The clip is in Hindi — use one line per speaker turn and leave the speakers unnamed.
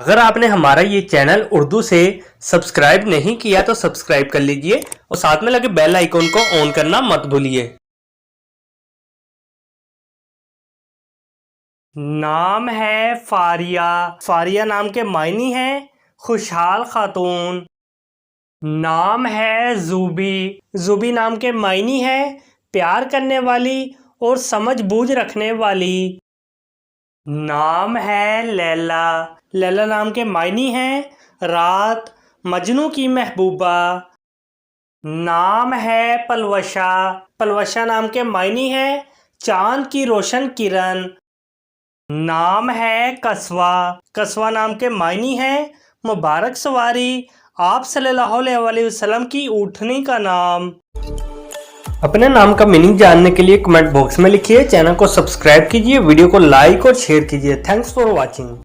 अगर आपने हमारा ये चैनल उर्दू से सब्सक्राइब नहीं किया तो सब्सक्राइब कर लीजिए और साथ में लगे बेल आइकॉन को ऑन करना मत भूलिए। नाम है फारिया। फारिया नाम के मायने हैं खुशहाल खातून। नाम है जूबी। जूबी नाम के मायने हैं प्यार करने वाली और समझ बूझ रखने वाली। नाम है लैला। लैला नाम के मायने हैं रात, मजनू की महबूबा। नाम है पलवशा। पलवशा नाम के मायने हैं चांद की रोशन किरण। नाम है कस्वा। कस्वा नाम के मायने हैं मुबारक सवारी, आप सल्लल्लाहु अलैहि वसल्लम की ऊँटनी का नाम। अपने नाम का मीनिंग जानने के लिए कमेंट बॉक्स में लिखिए। चैनल को सब्सक्राइब कीजिए, वीडियो को लाइक और शेयर कीजिए। Thanks for watching.